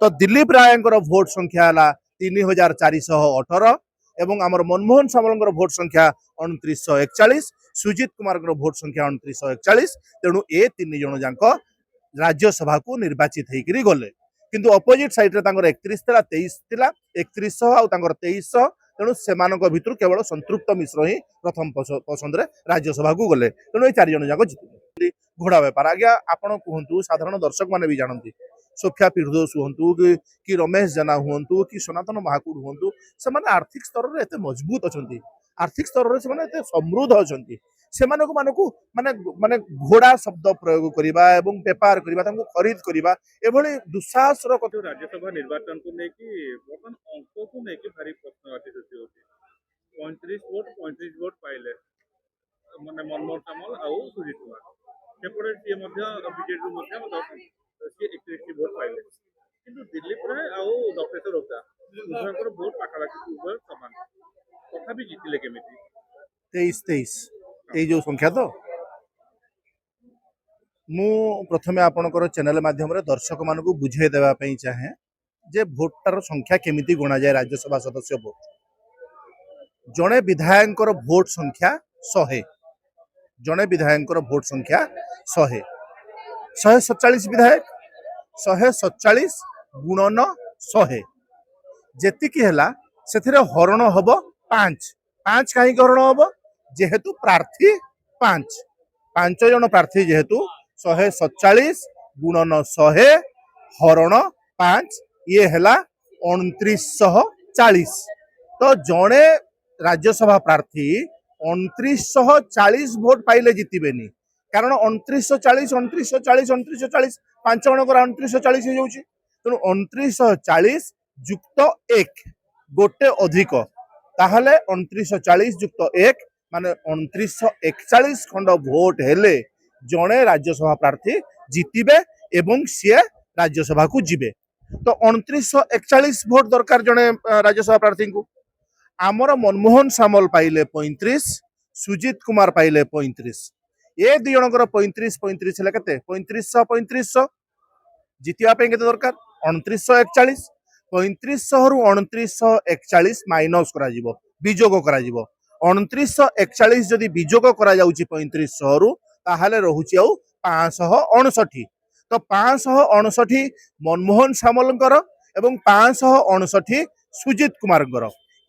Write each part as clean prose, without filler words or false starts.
तो दिलीप राय भोट संख्या है 3418 एवं आमर मनमोहन सामल भोट संख्या 2941 सुजित कुमार भोट संख्या 2941 तेणु ए तीन जन जाक राज्यसभा को निर्वाचित होकर गले किंतु अपोजिट साइड रे 31 था 23 था 3100 आउ 2300 तेणु से भितर केवल संतृप्त मिश्र ही प्रथम पसंद रे राज्यसभा को गले तेणु ये 4 जन जाक जीत घोड़ा बेपार आज्ञा आपण कहतु साधारण दर्शक मैंने भी जानती सोफिया फिरदौस हूँ कि रमेश जेना हूँ कि सनातन महाकूड़ हूँ से आर्थिक स्तर में एत मजबूत अच्छा आर्थिक स्तर में से समृद्ध अच्छा से माने माने घोड़ा शब्द प्रयोग करवा एवं बेपार करवा खरीद करवा एभली दुस्साहस राज्यसभा निर्वाचन को लेकिन बर्तमान अंक को लेकिन भारी प्रश्नवाची सृष्टि होती 35 वोट पाइले माने मनमोहन सामल आउ सुजीत कुमार सेपटे सी बीजेडी सी 31 वोट पाइले किंतु दिलीप राय आउ दपेश्वर ओझा उभयर वोट पाखापाखि उभय समान तथापि जीतिले केमिति 23 ये जो संख्या तो मु प्रथमे आपणकर चैनल माध्यम दर्शक मान बुझे देवाई चाहे जे भोटार संख्या केमिति गणा जाए राज्यसभा सदस्य भोट जड़े विधायक भोट संख्या 100 जड़े विधायक भोट संख्या 100 147 विधायक 147 गुणन 100 जेतिकी है से हरण हम 5 कहीं हरण हम जेहेतु प्रार्थी 5 जन प्रार्थी जेहेतु 147 गुणन 100 हरण 5 ये है 2940 तो जड़े राज्यसभा प्रार्थी 2940 वोट पाइले जीतबेनी कारण 2940 2940 2940 5 जन 2940 हो जाऊँ तेणु 2940 युक्त 1 गोटे अधिक ताहले 2940 युक्त 1 माने 2941 खंड भोट हेले जड़े राज्यसभा प्रार्थी जीतबे एवं सी राज्यसभा को जीवे तो 2941 वोट दरकार जड़े राज्यसभा प्रार्थी को आमर मनमोहन सामल पाइले 35 सुजीत कुमार पाइले 35 ये दु जनकर 35 है केते 3500 जीतवाई के दरकार 2941 3500 रु 2941 माइनस करा विजोग करा 2941 जदि विजोग करा 3500 रु ताहले रहुची आउ 559 तो 559 मनमोहन सामलकर एवं 559 सुजीत कुमार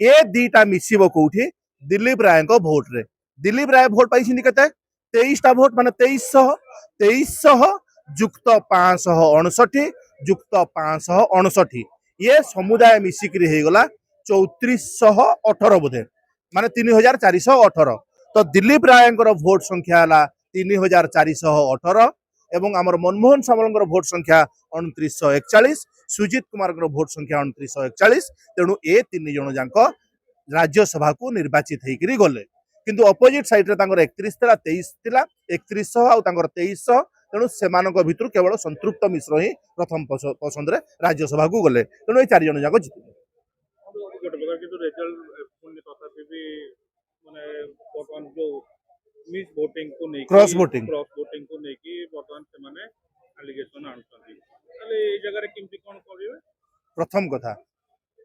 ए दीटा मिसिबो कोठी दिलीप राय भोट रे दिलीप राय भोट पाई केते 23टा भोट माने 2300 युक्त 559 युक्त 559 ये समुदाय मिसिक गला 3418 बोधे माने 3418 तो दिलीप राय भोट संख्या है 3418 एवं आमर मनमोहन सामल भोट संख्या 2941 सुजीत कुमार भोट संख्या 2941 तेणु ए तीन जन जाक राज्यसभा को निर्वाचित होकर गले किंतु अपोजिट साइड रे 31 था 23 था 3100 आउ 2300 तेणु से भितर केवल संतृप्त मिश्र ही प्रथम पसंद रे राज्यसभा को गले तेणु ये 4 जन जाक जीत मिस वोटिंग को नहीं क्रॉस वोटिंग को नहीं बर्तमान से माने एलिगेशन आनछन ताले ए जगह रे किंती कोन करिवे प्रथम कथा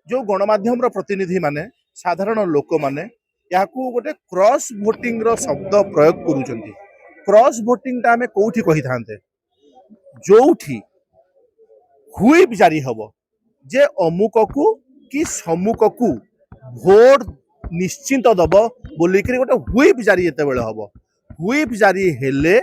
जो गणमाध्यम प्रतिनिधि माने साधारण लोक माने याकू गोटे क्रॉस वोटिंग रो शब्द प्रयोग करूचंती क्रॉस वोटिंग ता हमें कोठी कहि थांते जोठी हुईप जारी हबो जे अमुक को कि सम्मुख को भोट निश्चिंत दब बोलिक गोटे हुईप जारी जिते बेले हम हुईप जारी हेले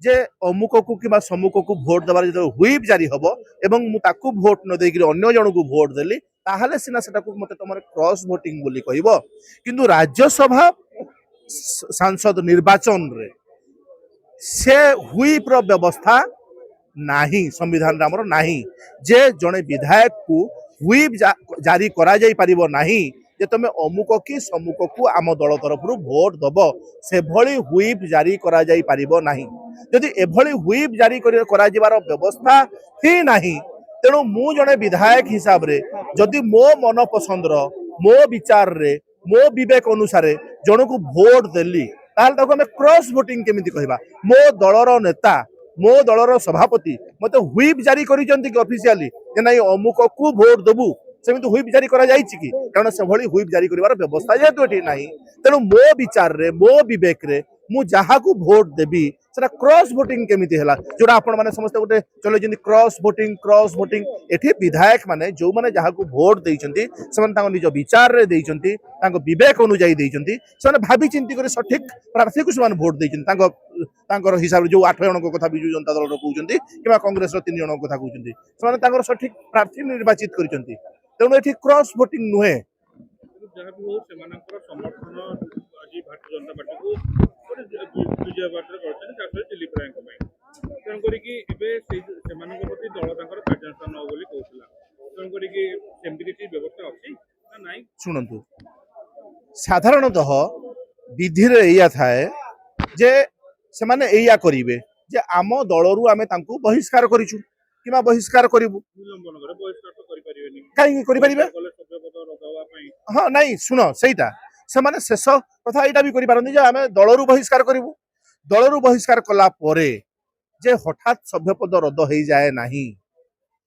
जे अमुक को कि सम्मुख को भोट देवार जो हुईप जारी हम एवं मुझे भोट न देकर अन्य जन को भोट देली ताहले सिना सेटा को मते तुम क्रॉस वोटिंग बोली कहबो किंतु राज्यसभा सांसद निर्वाचन रे से हुईप रो व्यवस्था नाही संविधान रामर नाही जे जने विधायक को हुईप जारी करा जाई परिबो नाही जे तुम अमुक कि सम्मुख को आम दल तरफ भोट दब से भली हुईप जारी करा जाई परिबो नाही जदि एभली हुईप जारी करा जिबार व्यवस्था ही नाही तेणु मु जने विधायक हिसाब रे जदि मो मन पसंद मो विचार रे मो विवेक अनुसार जन को भोट देली ताल ताको हमें क्रॉस वोटिंग केमिति कहबा मो दलर नेता मो दलर सभापति मते हुईप जारी करिसंती कि ऑफिशियली ଯେ ନାଇଁ ଅମୁକ କୁ ଭୋଟ ଦେବୁ ସେମିତି ହୁଇପ୍ ଜାରି କରାଯାଇଛି କି କାରଣ ସେଭଳି ହୁଇପ୍ ଜାରି କରିବାର ବ୍ୟବସ୍ଥା ଯେହେତୁ ଏଠି ନାହିଁ ତେଣୁ ମୋ ବିଚାରରେ ମୋ ବିବେକରେ ମୁଁ ଯାହାକୁ ଭୋଟ ଦେବି ସେଟା କ୍ରସ୍ ଭୋଟିଂ କେମିତି ହେଲା ଯୋଉଟା ଆପଣ ମାନେ ସମସ୍ତେ ଗୋଟେ ଚଲେଇଛନ୍ତି କ୍ରସ୍ ଭୋଟିଂ ଏଠି ବିଧାୟକ ମାନେ ଯୋଉମାନେ ଯାହାକୁ ଭୋଟ ଦେଇଛନ୍ତି ସେମାନେ ତାଙ୍କ ନିଜ ବିଚାରରେ ଦେଇଛନ୍ତି ତାଙ୍କ ବିବେକ ଅନୁଯାୟୀ ଦେଇଛନ୍ତି ସେମାନେ ଭାବି ଚିନ୍ତି କରି ସଠିକ ପ୍ରାର୍ଥୀକୁ ସେମାନେ ଭୋଟ ଦେଇଛନ୍ତି ତାଙ୍କର ହିସାବରେ ଯୋଉ 8 ଜଣଙ୍କ କଥା ବିଜୁ ଜନତା ଦଳର କହୁଛନ୍ତି କିମ୍ବା କଂଗ୍ରେସର 3 ଜଣଙ୍କ କଥା କହୁଛନ୍ତି ସେମାନେ ତାଙ୍କର ସଠିକ ପ୍ରାର୍ଥୀ ନିର୍ବାଚିତ କରିଛନ୍ତି ତେଣୁ ଏଠି କ୍ରସ୍ ଭୋଟିଂ ନୁହେଁ ଯାହା ବି ହଉ ସେମାନଙ୍କର ସମର୍ଥନ ଆଜି ଭାରତୀୟ ଜନତା ପାର୍ଟିକୁ ଗୋଟେ ବିଜୟ ବାଟରେ କରିଛନ୍ତି ତାପରେ ଦିଲ୍ଲୀପ ରାୟଙ୍କ ପାଇଁ ତେଣୁ କରିକି ଏବେ ସେମାନଙ୍କ ପ୍ରତି ଦଳ ତାଙ୍କର କାର୍ଯ୍ୟାନୁଷ୍ଠାନ ହବ ବୋଲି କହୁଥିଲା ତେଣୁ କରିକି ସେମିତି କିଛି ବ୍ୟବସ୍ଥା ଅଛି ନା ନାଇଁ ଶୁଣନ୍ତୁ ସାଧାରଣତଃ ବିଧିରେ ଏଇଆ ଥାଏ ଯେ ସେମାନେ ଏଇଆ କରିବେ ଯେ ଆମ ଦଳରୁ ଆମେ ତାଙ୍କୁ ବହିଷ୍କାର କରିଛୁ କିମ୍ବା ବହିଷ୍କାର କରିବୁ ନିଲମ୍ବନ করে বহিষ্কার তো କରିପାରିବେନି କାହିଁକି କରିପାରିବେ କଲେ ସଭ୍ୟପଦ ରଦ୍ଦ ହେବା ପାଇଁ ହଁ ନାଇଁ ଶୁଣ ସେଇଟା ସେମାନେ ଶେଷ କଥା ଏଇଟା ବି କରିପାରନ୍ତି ଯେ ଆମେ ଦଳରୁ ବହିଷ୍କାର କରିବୁ ଦଳରୁ ବହିଷ୍କାର କଲା ପରେ ଯେ ହଠାତ୍ ସଭ୍ୟପଦ ରଦ୍ଦ ହେଇଯାଏ ନାହିଁ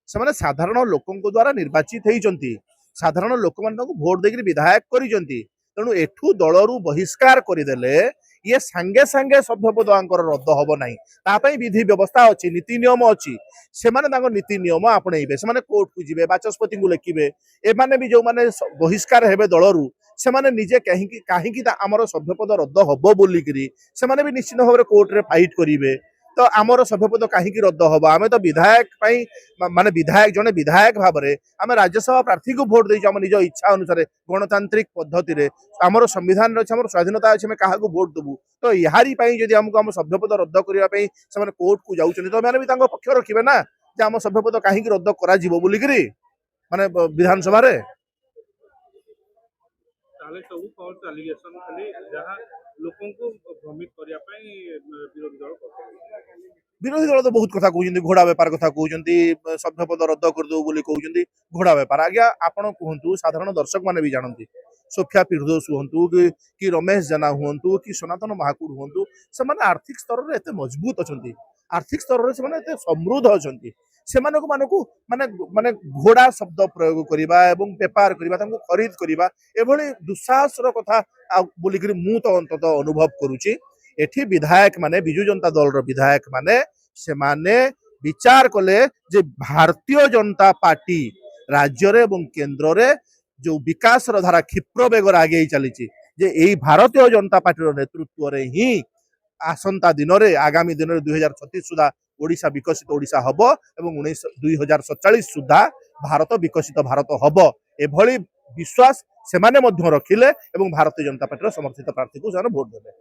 ସେମାନେ ସାଧାରଣ ଲୋକଙ୍କ ଦ୍ୱାରା ନିର୍ବାଚିତ ହେଇଛନ୍ତି ସାଧାରଣ ଲୋକମାନେ ତାଙ୍କୁ ଭୋଟ ଦେଇକି ବିଧାୟକ କରିଛନ୍ତି ତେଣୁ ଏଠୁ ଦଳରୁ ବହିଷ୍କାର କରିଦେଲେ ଇଏ ସାଙ୍ଗେ ସାଙ୍ଗେ ସଭ୍ୟପଦ ଆଙ୍କର ରଦ୍ଦ ହବ ନାହିଁ ତା ପାଇଁ ବିଧି ବ୍ୟବସ୍ଥା ଅଛି ନୀତି ନିୟମ ଅଛି ସେମାନେ ତାଙ୍କ ନୀତି ନିୟମ ଆପଣେଇବେ ସେମାନେ କୋର୍ଟକୁ ଯିବେ ବାଚସ୍ପତିଙ୍କୁ ଲେଖିବେ ଏମାନେ ବି ଯୋଉମାନେ ବହିଷ୍କାର ହେବେ ଦଳରୁ ସେମାନେ ନିଜେ କାହିଁକି ଆମର ସଭ୍ୟପଦ ରଦ୍ଦ ହବ ବୋଲିକିରି ସେମାନେ ବି ନିଶ୍ଚିତ ଭାବରେ କୋର୍ଟରେ ଫାଇଟ୍ କରିବେ ତ ଆମର ସଭ୍ୟପଦ କାହିଁକି ରଦ୍ଦ ହବ ଆମେ ତ ବିଧାୟକ ପାଇଁ ମାନେ ଜଣେ ବିଧାୟକ ଭାବରେ ଆମେ ରାଜ୍ୟସଭା ପ୍ରାର୍ଥୀକୁ ଭୋଟ ଦେଇଛୁ ଆମ ନିଜ ଇଚ୍ଛା ଅନୁସାରେ ଗଣତାନ୍ତ୍ରିକ ପଦ୍ଧତିରେ ଆମର ସମ୍ବିଧାନରେ ଅଛି ଆମର ସ୍ୱାଧୀନତା ଅଛି ଆମେ କାହାକୁ ଭୋଟ ଦେବୁ ତ ଏହାରି ପାଇଁ ଯଦି ଆମକୁ ଆମ ସଭ୍ୟପଦ ରଦ୍ଦ କରିବା ପାଇଁ ସେମାନେ କୋର୍ଟକୁ ଯାଉଛନ୍ତି ତ ସେମାନେ ବି ତାଙ୍କ ପକ୍ଷ ରଖିବେ ନା ଯେ ଆମ ସଭ୍ୟପଦ କାହିଁକି ରଦ୍ଦ କରାଯିବ ବୋଲିକିରି ମାନେ ବିଧାନସଭାରେ ତାହେଲେ ସବୁ ଫଲ୍ସ ଆଲିଗେସନ ଖାଲି ଯାହା ଲୋକଙ୍କୁ ଭ୍ରମିତ କରିବା ପାଇଁ ବିରୋଧୀ ଦଳ କରୁଛନ୍ତି ବିରୋଧୀ ଦଳ ତ ବହୁତ କଥା କହୁଛନ୍ତି ଘୋଡ଼ା ବେପାର କଥା କହୁଛନ୍ତି ସଭ୍ୟପଦ ରଦ୍ଦ କରିଦେବୁ ବୋଲି କହୁଛନ୍ତି ଘୋଡ଼ା ବେପାର ଆଜ୍ଞା ଆପଣ କୁହନ୍ତୁ ସାଧାରଣ ଦର୍ଶକ ମାନେ ବି ଜାଣନ୍ତି ସୋଫିଆ ଫିରଦୋଷ ହୁଅନ୍ତୁ କି ରମେଶ ଜେନା ହୁଅନ୍ତୁ କି ସନାତନ ମହାକୁଡ଼ ହୁଅନ୍ତୁ ସେମାନେ ଆର୍ଥିକ ସ୍ତରରେ ଏତେ ମଜବୁତ ଅଛନ୍ତି ଆର୍ଥିକ ସ୍ତରରେ ସେମାନେ ଏତେ ସମୃଦ୍ଧ ଅଛନ୍ତି ସେମାନଙ୍କୁ ମାନେ ଘୋଡ଼ା ଶବ୍ଦ ପ୍ରୟୋଗ କରିବା ଏବଂ ବେପାର କରିବା ତାଙ୍କୁ ଖରିଦ କରିବା ଏଭଳି ଦୁଃସାହସର କଥା ବୋଲିକିରି ମୁଁ ତ ଅନ୍ତତଃ ଅନୁଭବ କରୁଛି ଏଠି ବିଧାୟକ ମାନେ ବିଜୁ ଜନତା ଦଳର ବିଧାୟକ ମାନେ ସେମାନେ ବିଚାର କଲେ ଯେ ଭାରତୀୟ ଜନତା ପାର୍ଟି ରାଜ୍ୟରେ ଏବଂ କେନ୍ଦ୍ରରେ ଯୋଉ ବିକାଶର ଧାରା କ୍ଷିପ୍ର ବେଗରେ ଆଗେଇ ଚାଲିଛି ଯେ ଏଇ ଭାରତୀୟ ଜନତା ପାର୍ଟିର ନେତୃତ୍ୱରେ ହିଁ ଆସନ୍ତା ଦିନରେ ଆଗାମୀ ଦିନରେ 2036 ସୁଦ୍ଧା ଓଡ଼ିଶା ବିକଶିତ ଓଡ଼ିଶା ହବ ଏବଂ 2047 ସୁଦ୍ଧା ଭାରତ ବିକଶିତ ଭାରତ ହବ ଏଭଳି ବିଶ୍ୱାସ ସେମାନେ ମଧ୍ୟ ରଖିଲେ ଏବଂ ଭାରତୀୟ ଜନତା ପାର୍ଟିର ସମର୍ଥିତ ପ୍ରାର୍ଥୀକୁ ସେମାନେ ଭୋଟ ଦେଲେ